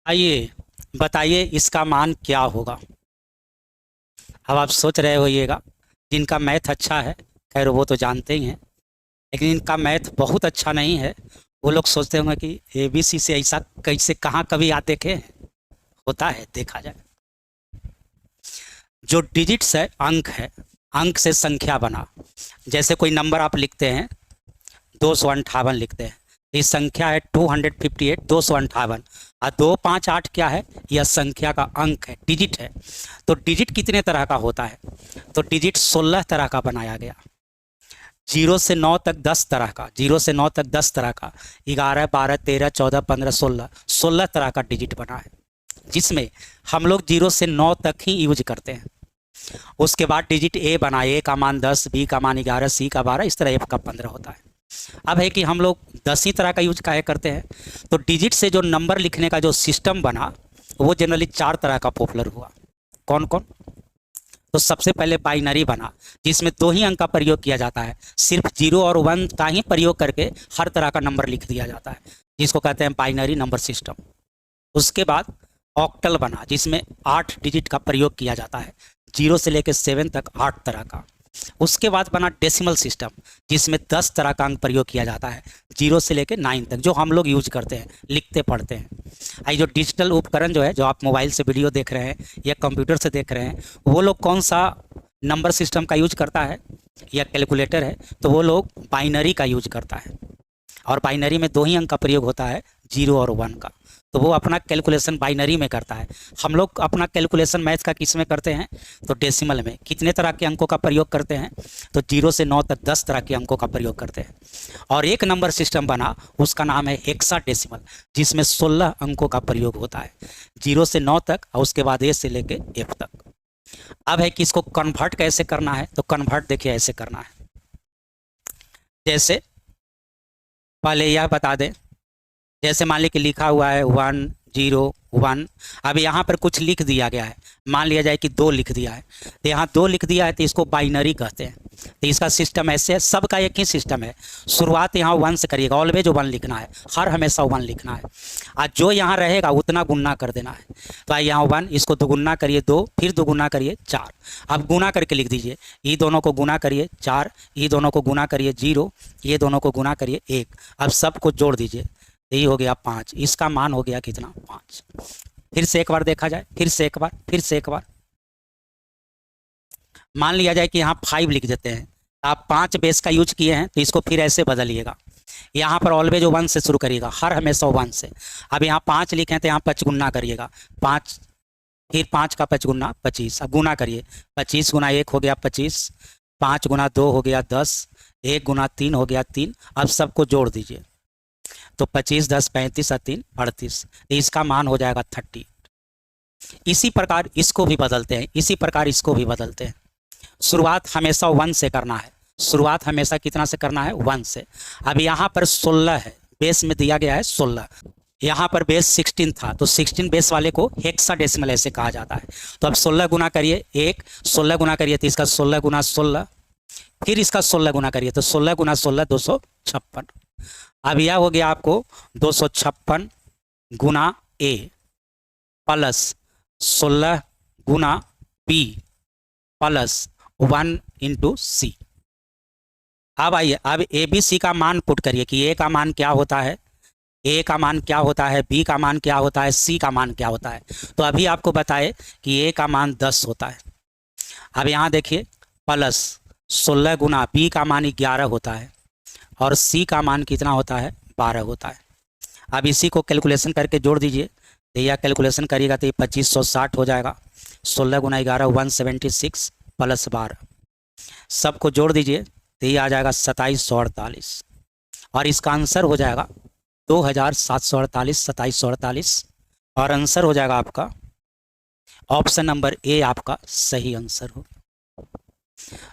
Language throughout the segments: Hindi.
आइए बताइए इसका मान क्या होगा। अब आप सोच रहे होइएगा, जिनका मैथ अच्छा है खैर वो तो जानते ही हैं, लेकिन इनका मैथ बहुत अच्छा नहीं है वो लोग सोचते होंगे कि ABC से ऐसा कैसे कहाँ कभी आप देखे हैं? होता है, देखा जाए। जो डिजिट्स है, अंक है, अंक से संख्या बना। जैसे कोई नंबर आप लिखते हैं 258 लिखते हैं, ये संख्या है 258, 258। और 258 क्या है? यह संख्या का अंक है, डिजिट है। तो डिजिट कितने तरह का होता है? तो डिजिट 16 तरह का बनाया गया। 0 से 9 तक 10 तरह का, 0 से 9 तक 10 तरह का, 11 12 13 14 15 16, 16 तरह का डिजिट बना है, जिसमें हम लोग 0 से 9 तक ही यूज करते हैं। उसके बाद डिजिट ए बना, ए का मान 10, बी का मान 11, सी का 12, इस तरह एफ का 15 होता है। अब है कि हम लोग 10 ही तरह का यूज काहे करते हैं? तो डिजिट से जो नंबर लिखने का जो सिस्टम बना वो जनरली 4 तरह का पॉपुलर हुआ। कौन कौन? तो सबसे पहले बाइनरी बना, जिसमें 2 ही अंक का प्रयोग किया जाता है, सिर्फ 0 और 1 का ही प्रयोग करके हर तरह का नंबर लिख दिया जाता है, जिसको कहते हैं बाइनरी नंबर सिस्टम। उसके बाद ऑक्टल बना, जिसमें 8 डिजिट का प्रयोग किया जाता है, 0 से लेकर 7 तक 8 तरह का। उसके बाद बना डेसिमल सिस्टम, जिसमें 10 तरह का अंक प्रयोग किया जाता है, 0 से लेकर 9 तक, जो हम लोग यूज करते हैं, लिखते पढ़ते हैं। आई जो डिजिटल उपकरण जो है, जो आप मोबाइल से वीडियो देख रहे हैं या कंप्यूटर से देख रहे हैं, वो लोग कौन सा नंबर सिस्टम का यूज करता है या कैलकुलेटर है? तो वो लोग बाइनरी का यूज करता है, और बाइनरी में 2 ही अंक का प्रयोग होता है, 0 और 1 का। तो वो अपना कैलकुलेशन बाइनरी में करता है। हम लोग अपना कैलकुलेशन मैथ का किस में करते हैं? तो डेसिमल में। कितने तरह के अंकों का प्रयोग करते हैं? तो 0 से 9 तक 10 तरह के अंकों का प्रयोग करते हैं। और एक नंबर सिस्टम बना, उसका नाम है हेक्साडेसिमल, जिसमें 16 अंकों का प्रयोग होता है, 0 से 9 तक, और उसके बाद ए से लेके एफ तक। अब है कि इसको कन्वर्ट कैसे करना है? तो कन्वर्ट देखिए ऐसे करना है। जैसे पहले यह बता दें, जैसे मान लीजिए कि लिखा हुआ है 1 0 1। अब यहाँ पर कुछ लिख दिया गया है, मान लिया जाए कि 2 लिख दिया है, तो यहाँ 2 लिख दिया है तो इसको बाइनरी कहते हैं। तो इसका सिस्टम ऐसे है, सबका एक ही सिस्टम है। शुरुआत यहाँ 1 से करिएगा, ऑलवेज 1 लिखना है, हर हमेशा 1 लिखना है, और जो यहाँ रहेगा उतना गुना कर देना है। तो यहाँ 1, इसको दोगुना करिए 2, फिर दोगुना करिए 4। अब गुना करके लिख दीजिए, ये दोनों को गुना करिए 4, ये दोनों को गुना करिए 0, ये दोनों को गुना करिए 1। अब सबको जोड़ दीजिए, यही हो गया 5। इसका मान हो गया कितना? 5। फिर से एक बार देखा जाए, फिर से एक बार, फिर से एक बार। मान लिया जाए कि यहाँ 5 लिख देते हैं, आप 5 बेस का यूज किए हैं, तो इसको फिर ऐसे बदलिएगा। यहाँ पर ऑलवेज 1 से शुरू करिएगा, हर हमेशा 1 से। अब यहाँ 5 लिखे तो यहाँ 5 गुना करिएगा, 5, फिर 5 का 5 गुना 25। अब गुना करिए, 25 गुना 1 हो गया 25, 5 गुना 2 हो गया 10, 1 गुना 3 हो गया 3। अब सबको जोड़ दीजिए, तो 25 10 35 और 3 38, इसका मान हो जाएगा 30। इसी प्रकार इसको भी बदलते हैं, इसी प्रकार इसको भी बदलते हैं। शुरुआत हमेशा 1 से करना है, शुरुआत हमेशा कितना से करना है? 1 से। अब यहाँ पर 16 है, बेस में दिया गया है 16, यहाँ पर बेस 16 था, तो 16 बेस वाले को हेक्साडेसिमल ऐसे कहा जाता है। तो अब 16 गुना करिए 1, 16 गुना करिए तो इसका 16 गुना 16, फिर इसका 16 गुना करिए तो 16 गुना 16 256। अब यह हो गया आपको 256 गुना ए प्लस 16 गुना बी प्लस 1 इंटू सी। अब आइए, अब ए बी सी का मान पुट करिए कि ए का मान क्या होता है, ए का मान क्या होता है, बी का मान क्या होता है, सी का मान क्या होता है। तो अभी आपको बताए कि ए का मान 10 होता है। अब यहाँ देखिए, प्लस 16 गुना बी का मान 11 होता है, और सी का मान कितना होता है? 12 होता है। अब इसी को कैलकुलेशन करके जोड़ दीजिए, तो यह कैलकुलेशन करिएगा तो ये 2560 हो जाएगा। 16 गुना 11 176 प्लस 12, सबको जोड़ दीजिए तो ये आ जाएगा 2748, और इसका आंसर हो जाएगा 2748, 2748, और आंसर हो जाएगा आपका ऑप्शन नंबर ए, आपका सही आंसर हो।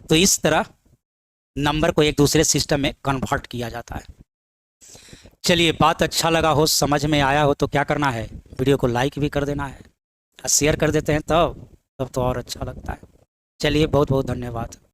तो इस तरह नंबर को एक दूसरे सिस्टम में कन्वर्ट किया जाता है। चलिए, बात अच्छा लगा हो, समझ में आया हो, तो क्या करना है? वीडियो को लाइक भी कर देना है, शेयर कर देते हैं तब तो और अच्छा लगता है। चलिए, बहुत बहुत धन्यवाद।